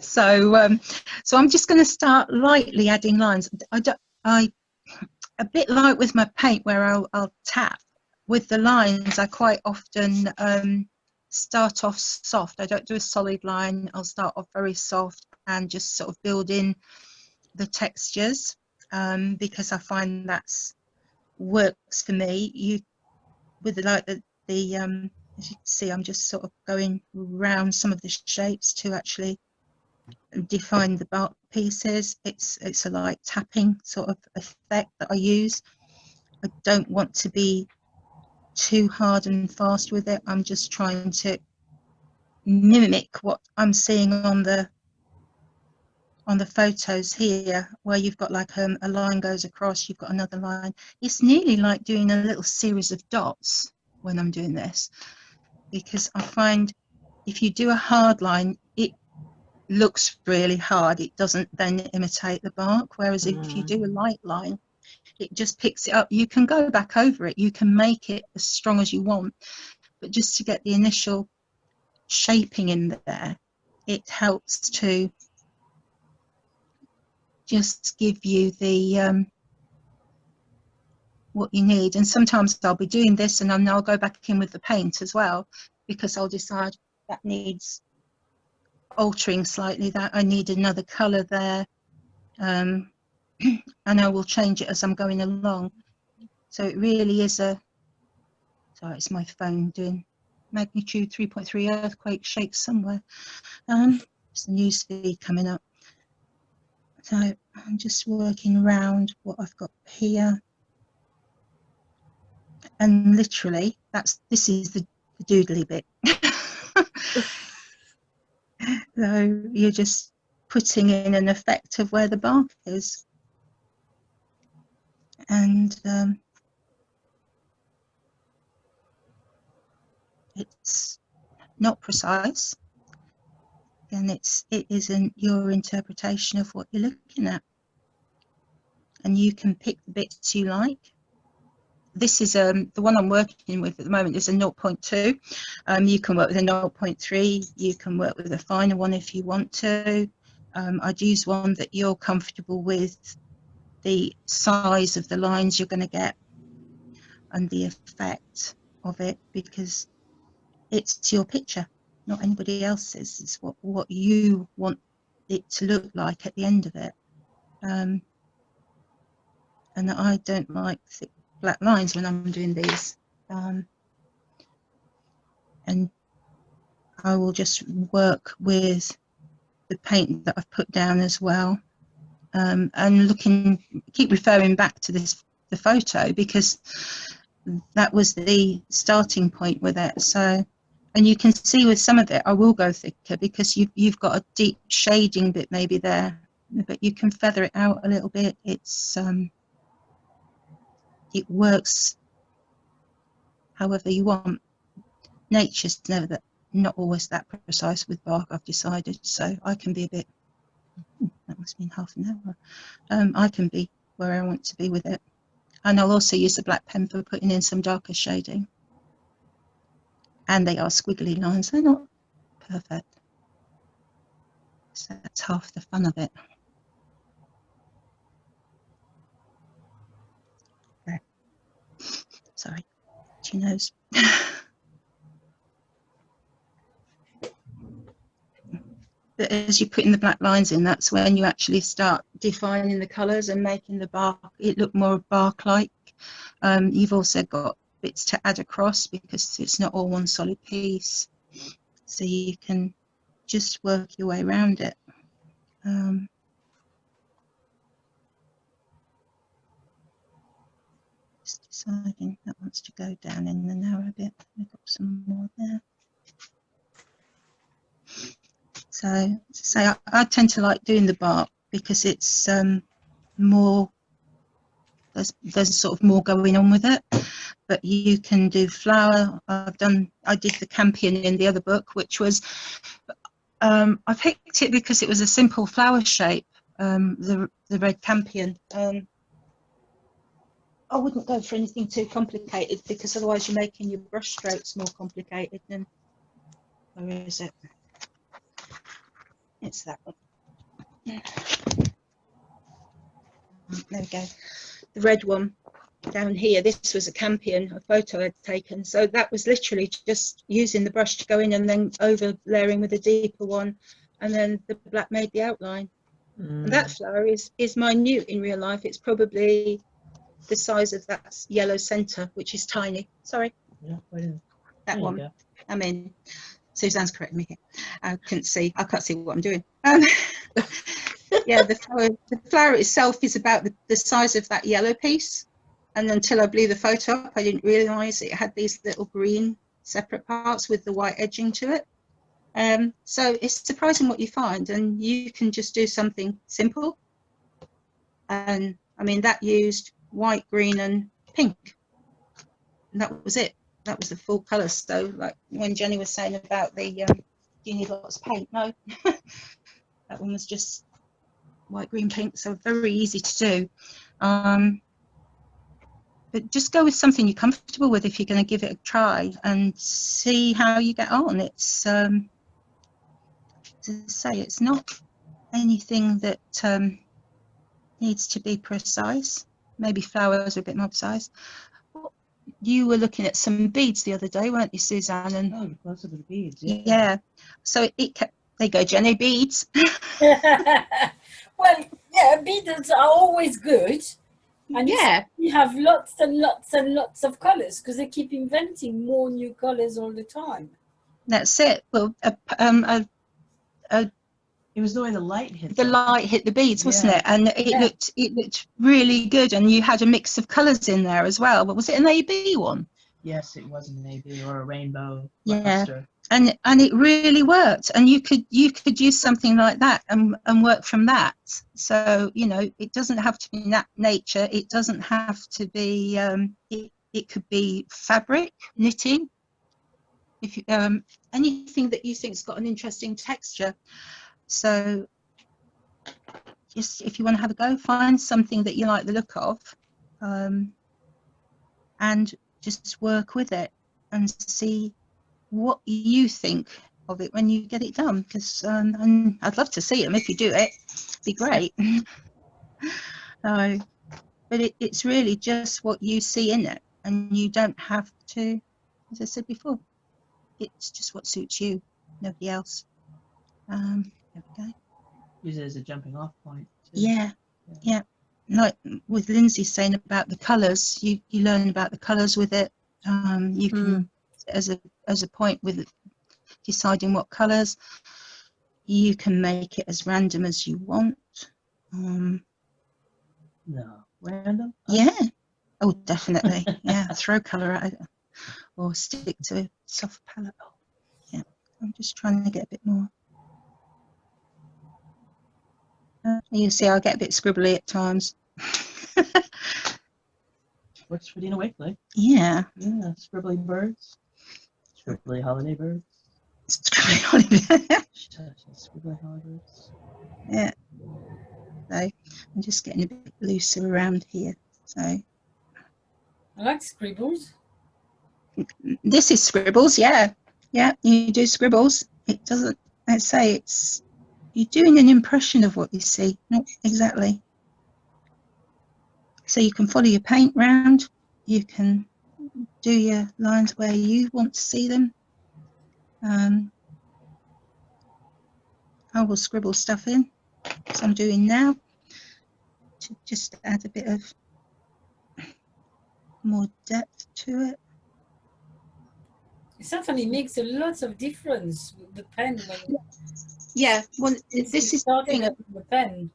A: So I'm just going to start lightly adding lines. A bit like with my paint, where I'll tap. With the lines, I quite often start off soft. I don't do a solid line. I'll start off very soft and just sort of build in the textures, because I find that's works for me. With the as you can see, I'm just sort of going around some of the shapes to actually define the bark pieces. It's a light tapping sort of effect that I use. I don't want to be too hard and fast with it. I'm just trying to mimic what I'm seeing on the photos here, where you've got like a line goes across, you've got another line. It's nearly like doing a little series of dots when I'm doing this, because I find if you do a hard line, it looks really hard. It doesn't then imitate the bark, whereas if you do a light line, it just picks it up. You can go back over it, you can make it as strong as you want, but just to get the initial shaping in there, it helps to just give you the what you need. And sometimes I'll be doing this and then I'll go back in with the paint as well, because I'll decide that needs altering slightly, that I need another colour there, and I will change it as I'm going along. So it really is sorry, it's my phone doing magnitude 3.3 earthquake shake somewhere. It's the news feed coming up. So I'm just working around what I've got here, and literally this is the doodly bit. So you're just putting in an effect of where the bark is, and it's not precise, and it isn't your interpretation of what you're looking at, and you can pick the bits you like. This is the one I'm working with at the moment is a 0.2. You can work with a 0.3, you can work with a finer one if you want to. I'd use one that you're comfortable with the size of the lines you're going to get and the effect of it, because it's your picture, not anybody else's. It's what you want it to look like at the end of it. And I don't like thick black lines when I'm doing these, and I will just work with the paint that I've put down as well, and keep referring back to the photo, because that was the starting point with it. So, and you can see with some of it I will go thicker, because you've got a deep shading bit maybe there, but you can feather it out a little bit. It works however you want. Nature's not always that precise with bark, I've decided, so I can be a bit, that must have been half an hour. I can be where I want to be with it, and I'll also use the black pen for putting in some darker shading, and they are squiggly lines, they're not perfect, so that's half the fun of it. There. Sorry, she knows. But as you put in the black lines in, that's when you actually start defining the colours and making the bark it look more bark-like. You've also got bits to add across, because it's not all one solid piece, so you can just work your way around it. Just deciding that wants to go down in the narrow bit. I've got some more there. So, as I say, I tend to like doing the bark because it's more, there's sort of more going on with it. but you can do flower. I did the campion in the other book, which was, I picked it because it was a simple flower shape, the red campion. I wouldn't go for anything too complicated, because otherwise you're making your brush strokes more complicated. Than, where is it? It's that one. There we go. The red one down here, this was a campion, a photo I'd taken. So that was literally just using the brush to go in and then over layering with a deeper one, and then the black made the outline. And that flower is minute in real life. It's probably the size of that yellow centre, which is tiny. Sorry.
B: Yeah, right in.
A: That
B: There you
A: one.
B: go.
A: I mean, Suzanne's correcting me here. I can't see what I'm doing. Yeah, the flower itself is about the size of that yellow piece. And until I blew the photo up, I didn't realise it had these little green separate parts with the white edging to it. So it's surprising what you find, and you can just do something simple. And I mean, that used white, green, and pink. And that was it. That was the full colour. So, like when Jenny was saying about the, do you need lots of paint? No, that one was just white, green, pink. So very easy to do. But just go with something you're comfortable with if you're going to give it a try, and see how you get on. It's, as I say, it's not anything that needs to be precise. Maybe flowers are a bit more precise. You were looking at some beads the other day, weren't you, Suzanne? And
B: Oh, close up with the beads. Yeah.
A: yeah. So it kept, there you go, Jenny, beads.
D: Well, yeah, beads are always good. And
A: Yeah,
D: you have lots and lots and lots of colors, because they keep inventing more new colors all the time.
A: that's it. Well,
B: It was the way the light hit
A: the
B: them.
A: light hit the beads, wasn't
B: Yeah.
A: it? And it
D: Yeah.
A: looked really good, and you had a mix of colours in there as well. But was it an AB one?
B: Yes, it was an AB or a rainbow
A: Yeah.
B: luster.
A: And it really worked, and you could use something like that and work from that. So you know, it doesn't have to be nature. It doesn't have to be. It could be fabric, knitting. If you, anything that you think's got an interesting texture. So just if you want to have a go, find something that you like the look of, and just work with it and see what you think of it when you get it done. Because and I'd love to see them if you do it. It'd be great. But it's really just what you see in it, and you don't have to, as I said before, it's just what suits you, nobody else. There we go.
B: Use it as a jumping off point. Too.
A: Yeah. Like with Lindsay saying about the colours, you learn about the colours with it. You can, as a point with deciding what colours, you can make it as random as you want.
B: No, random.
A: Yeah. Oh, definitely. Yeah. Throw colour at it, or stick to a soft palette. Oh, yeah. I'm just trying to get a bit more. You see, I get a bit scribbly at times.
B: Works for Dina Wakely.
A: Yeah.
B: Yeah, scribbly birds. Scribbly holiday birds.
A: Scribbly holiday.
B: Scribbly holiday birds.
A: Yeah. So I'm just getting a bit looser around here. So
D: I like scribbles.
A: this is scribbles, yeah. Yeah, you do scribbles. It doesn't, I'd say it's, you're doing an impression of what you see, not exactly. So you can follow your paint round, you can do your lines where you want to see them. I will scribble stuff in, as I'm doing now, to just add a bit of more depth to it.
D: It certainly makes a lot of difference with the pen. When
A: Yeah, well, this is
D: starting with the pen.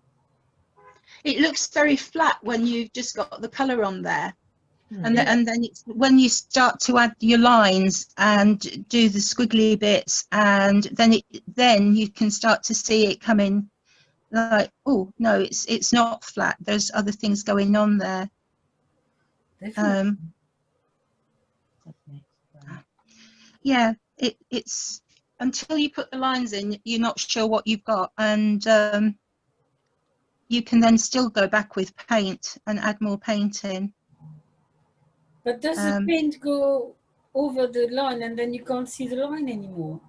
A: It looks very flat when you've just got the colour on there. And,
D: Yeah.
A: and then it's when you start to add your lines and do the squiggly bits, and then you can start to see it coming like, oh no, it's not flat, there's other things going on there.
D: Definitely.
A: yeah, it's until you put the lines in, you're not sure what you've got, and you can then still go back with paint and add more paint in.
D: But does the paint go over the line and then you can't see the line anymore?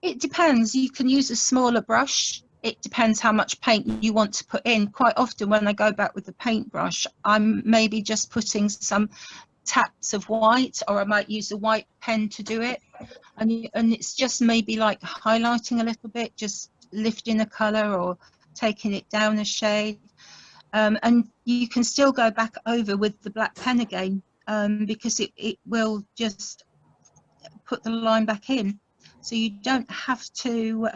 A: It depends. You can use a smaller brush. It depends how much paint you want to put in. Quite often when I go back with the paintbrush, I'm maybe just putting some taps of white, or I might use a white pen to do it. And it's just maybe like highlighting a little bit, just lifting a colour or taking it down a shade. And you can still go back over with the black pen again, because it will just put the line back in. So you don't have to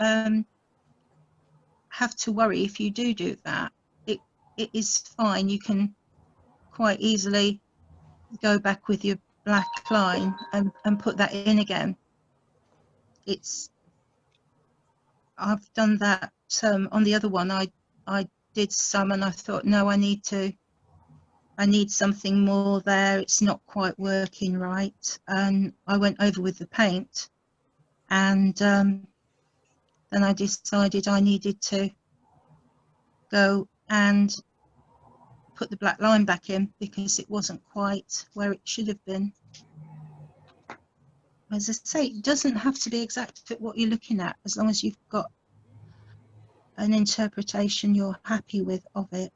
A: worry if you do that. It is fine. You can quite easily go back with your black line and put that in again. I've done that on the other one. I did some and I thought, no, I need something more there. It's not quite working right. And I went over with the paint, and then I decided I needed to go and put the black line back in because it wasn't quite where it should have been. As I say, it doesn't have to be exact at what you're looking at, as long as you've got an interpretation you're happy with of it.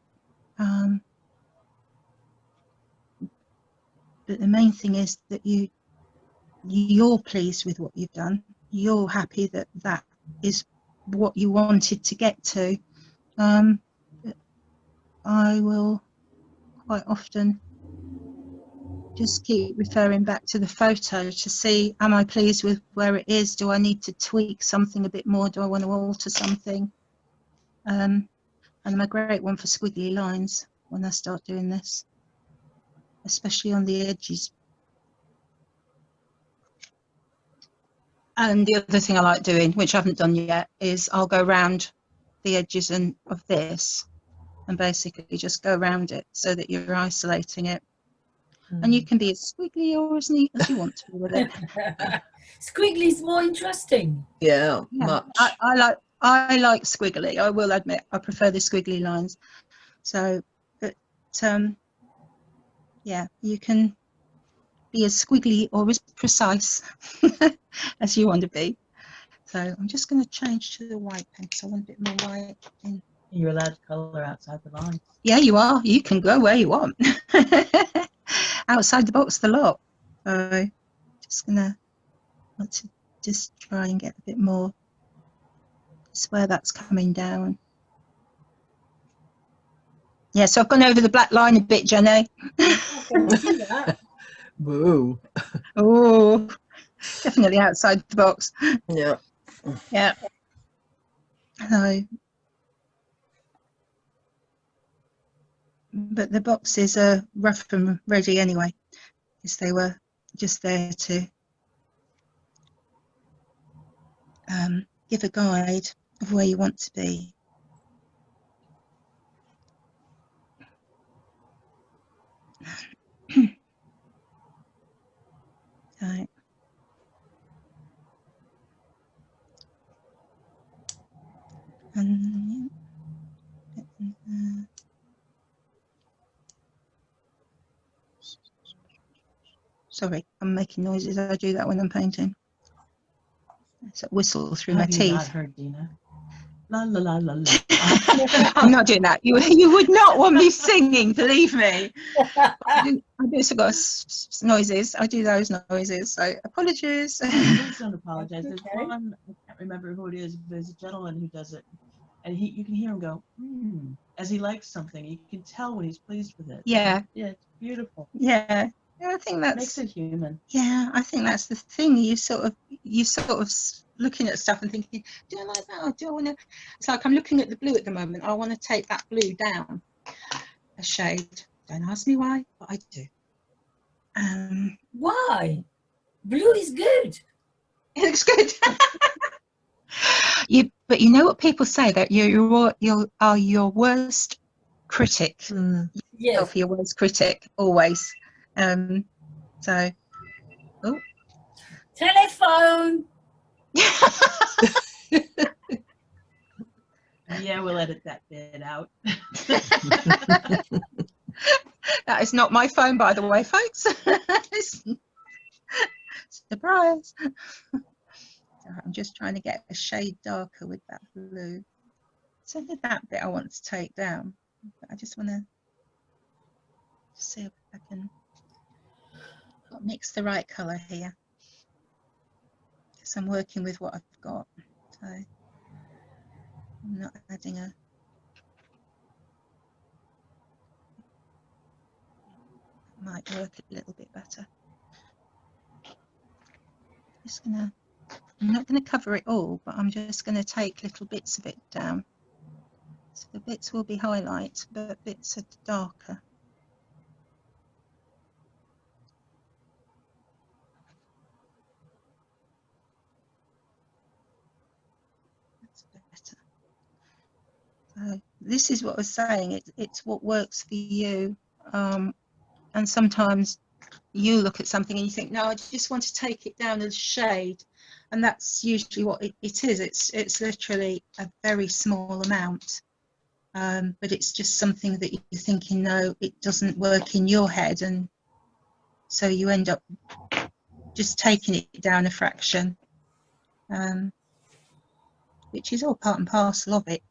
A: But the main thing is that you're pleased with what you've done. You're happy that that is what you wanted to get to. I will quite often just keep referring back to the photo to see, am I pleased with where it is? Do I need to tweak something a bit more? Do I want to alter something? And I'm a great one for squiggly lines when I start doing this, especially on the edges. And the other thing I like doing, which I haven't done yet, is I'll go around the edges of this and basically just go around it so that you're isolating it. And you can be as squiggly or as neat as you want to with it.
D: Squiggly is more interesting.
C: Yeah, much.
A: I like squiggly. I will admit I prefer the squiggly lines. So, but yeah, you can be as squiggly or as precise as you want to be. So I'm just going to change to the white pen because I want a bit more white in.
B: You're allowed to color outside the lines.
A: Yeah, you are. You can go where you want. Outside the box, the lot. So just gonna want to just try and get a bit more. It's where that's coming down. Yeah, so I've gone over the black line a bit, Jenny.
D: I can see that.
C: Whoa.
A: Oh, definitely outside the box.
C: Yeah.
A: Yeah. So, but the boxes are rough and ready anyway, because they were just there to give a guide of where you want to be. Right. And sorry, I'm making noises. I do that when I'm painting. It's a whistle through my
B: Have you not
A: teeth.
B: heard Dina? La la la la la.
A: I'm not doing that. You would not want me singing, believe me. I do got noises. I do those noises. So apologies.
B: Please don't apologize. There's
D: Okay.
B: one, I can't remember who it is, but there's a gentleman who does it. And you can hear him go, as he likes something. You can tell when he's pleased with it.
A: Yeah.
B: Yeah, it's beautiful.
A: Yeah. I think that's
B: Makes it human.
A: Yeah, I think that's the thing. You sort of looking at stuff and thinking, do I like that or do I want to? It's like I'm looking at the blue at the moment. I want to take that blue down a shade. Don't ask me why, but I do.
D: Why? Blue is good.
A: It looks good. But you know what people say, that you are your worst critic.
D: Yes.
A: Your worst critic always. So, oh.
D: Telephone.
B: Yeah, we'll edit that bit out.
A: That is not my phone, by the way, folks. Surprise. So I'm just trying to get a shade darker with that blue. It's only that bit I want to take down. But I just want to see if I can mix the right colour here. Because I'm working with what I've got. So I'm not adding a... Might work a little bit better. I'm not going to cover it all, but I'm just going to take little bits of it down. So the bits will be highlights, but bits are darker. That's better. So this is what I was saying. It's what works for you. And sometimes you look at something and you think, no, I just want to take it down a shade. And that's usually what it is. It's literally a very small amount. But it's just something that you're thinking, no, it doesn't work in your head. And so you end up just taking it down a fraction, which is all part and parcel of it.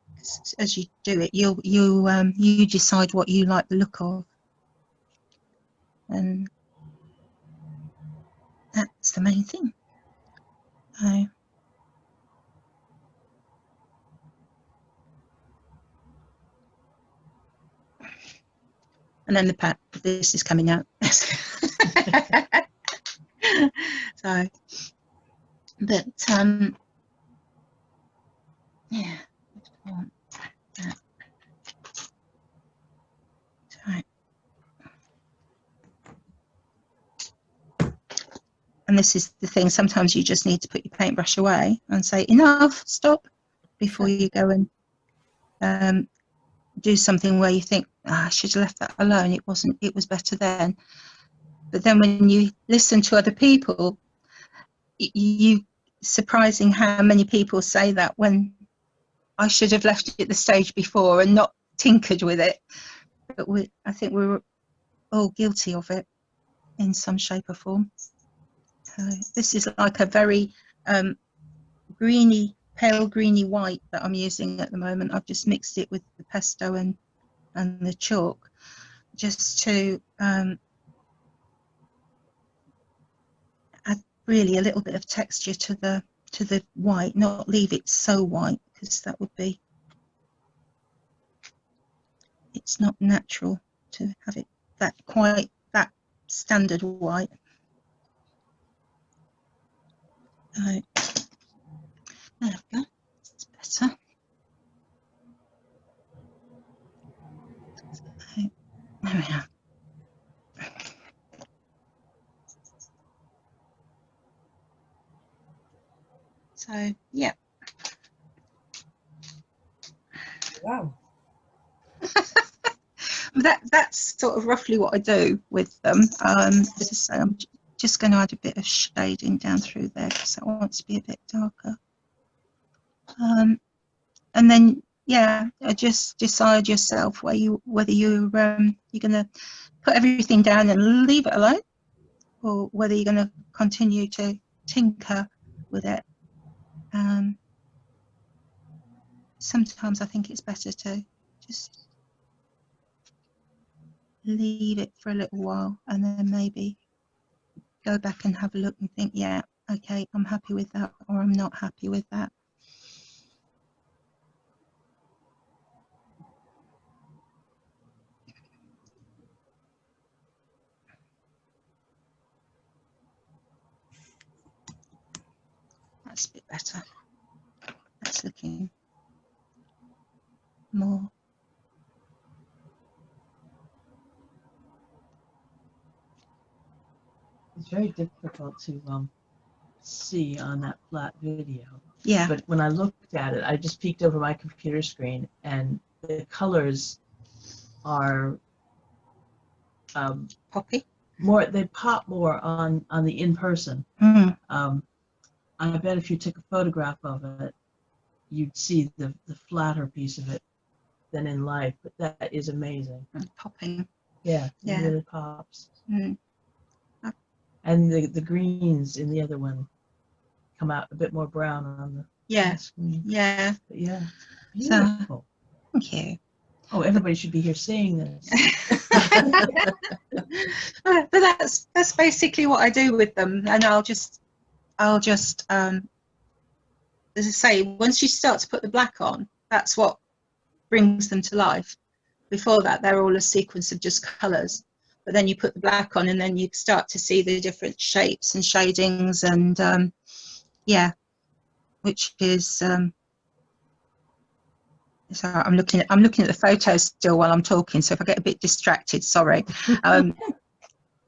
A: As you do it, you decide what you like the look of. And that's the main thing. And then this is coming out. So, but yeah. Right. And this is the thing, sometimes you just need to put your paintbrush away and say, enough, stop, before you go and do something where you think, I should have left that alone, it was better then. But then when you listen to other people, you surprising how many people say that, when I should have left it at the stage before and not tinkered with it. But I think we're all guilty of it in some shape or form. This is like a very greeny, pale greeny white that I'm using at the moment. I've just mixed it with the pesto and the chalk, just to add really a little bit of texture to the white, not leave it so white, because that would be, it's not natural to have it that standard white. Right. There we go. It's better. There we are. So yeah.
D: Wow.
A: That's sort of roughly what I do with them. As I say, I'm just going to add a bit of shading down through there because I want to be a bit darker. And then yeah, just decide yourself whether you're going to put everything down and leave it alone, or whether you're going to continue to tinker with it. Sometimes I think it's better to just leave it for a little while and then maybe go back and have a look and think, yeah, okay, I'm happy with that, or I'm not happy with that. That's a bit better. That's looking more.
B: It's very difficult to see on that flat video.
A: Yeah.
B: But when I looked at it, I just peeked over my computer screen, and the colors are
A: Poppy.
B: they pop more on the in person. I bet if you took a photograph of it, you'd see the flatter piece of it than in life. But that is amazing.
A: Popping.
B: Yeah,
A: Yeah.
B: it really pops.
A: Mm.
B: And the greens in the other one come out a bit more brown on the screen.
A: Yeah.
B: But yeah,
A: So,
B: beautiful.
A: thank you.
B: Oh, everybody should be here seeing this.
A: But that's basically what I do with them, and I'll just as I say, once you start to put the black on, that's what brings them to life. Before that, they're all a sequence of just colours, but then you put the black on, and then you start to see the different shapes and shadings, and yeah, which is so I'm looking at the photos still while I'm talking, so if I get a bit distracted, sorry.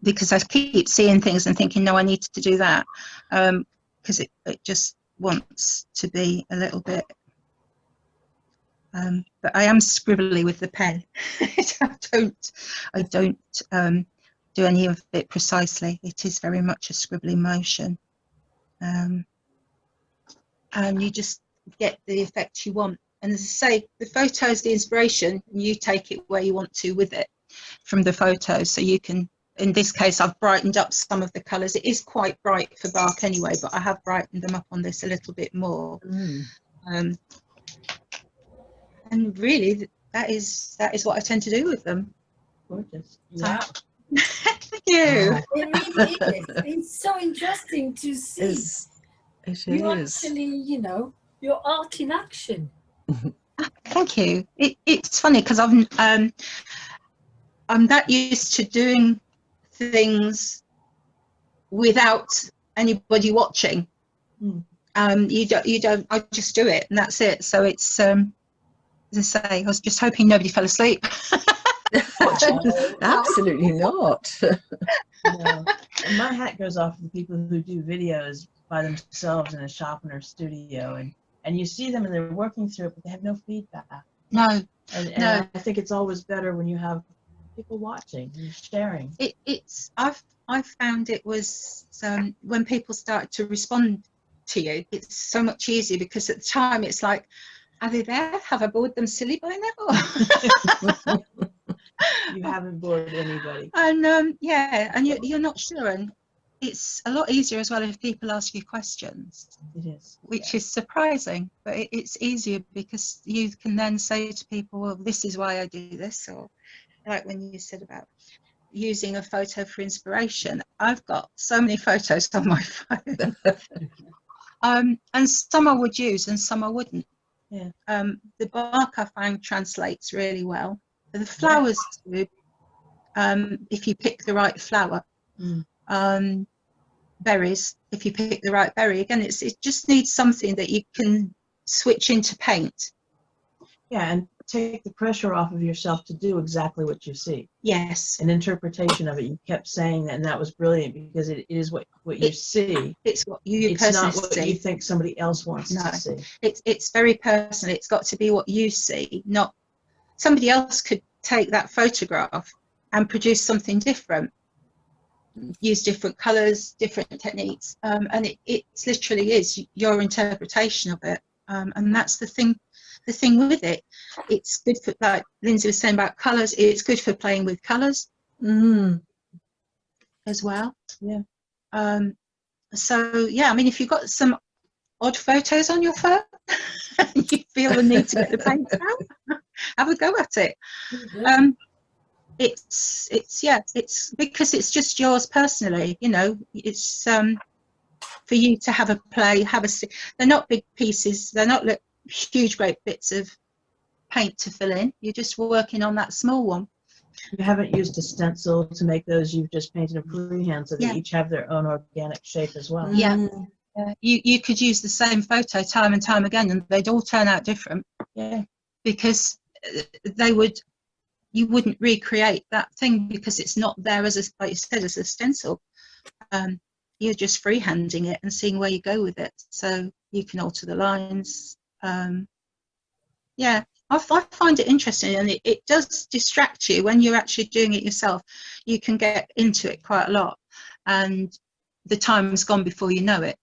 A: Because I keep seeing things and thinking, no, I need to do that, because it just wants to be a little bit. But I am scribbly with the pen. I don't do any of it precisely. It is very much a scribbly motion, and you just get the effect you want. And as I say, the photo is the inspiration, and you take it where you want to with it from the photo. So you can, in this case, I've brightened up some of the colours. It is quite bright for bark anyway, but I have brightened them up on this a little bit more. And really, that is what I tend to do with them.
B: Gorgeous.
D: Yeah.
A: Thank you.
C: Wow.
D: It really is. It's so interesting to see.
C: It
D: You
C: is.
D: actually, your art in action.
A: Thank you. It's funny because I'm that used to doing things without anybody watching. You don't. I just do it, and that's it. So it's as I say, I was just hoping nobody fell asleep.
C: Absolutely not.
B: No. And my hat goes off to the people who do videos by themselves in a shop in their studio, and you see them and they're working through it, but they have no feedback.
A: No.
B: And I think it's always better when you have people watching and sharing.
A: I've found it was when people start to respond to you, it's so much easier, because at the time it's like, are they there? Have I bored them silly by now?
B: You haven't bored anybody.
A: And yeah, and you're not sure, and it's a lot easier as well if people ask you questions.
B: It is.
A: Which is surprising, but it's easier because you can then say to people, well, this is why I do this, or like when you said about using a photo for inspiration, I've got so many photos on my phone. And some I would use and some I wouldn't.
B: Yeah.
A: The bark I find translates really well. The flowers too, if you pick the right flower. Berries, if you pick the right berry, again, it just needs something that you can switch into paint. Yeah,
B: and take the pressure off of yourself to do exactly what you see.
A: Yes.
B: An interpretation of it. You kept saying that, and that was brilliant, because it is what you see.
A: It's what you
B: It's
A: personally
B: not what
A: see.
B: you think somebody else wants to see.
A: It's very personal. It's got to be what you see, not somebody else could take that photograph and produce something different, use different colors, different techniques, and it literally is your interpretation of it, and that's the thing with it. It's good for, like Lindsay was saying about colors, it's good for playing with colors as well.
B: Yeah.
A: So yeah, I mean, if you've got some odd photos on your phone and you feel the need to get the paint out, have a go at it. It's because it's just yours personally, it's for you to have a play, they're not big pieces, they're not huge great bits of paint to fill in, you're just working on that small one.
B: You haven't used a stencil to make those, you've just painted a freehand, so they each have their own organic shape as well.
A: You could use the same photo time and time again and they'd all turn out different, because you wouldn't recreate that thing because it's not there like you said, as a stencil. You're just freehanding it and seeing where you go with it, so you can alter the lines. I find it interesting, and it does distract you when you're actually doing it yourself. You can get into it quite a lot, and the time's gone before you know it.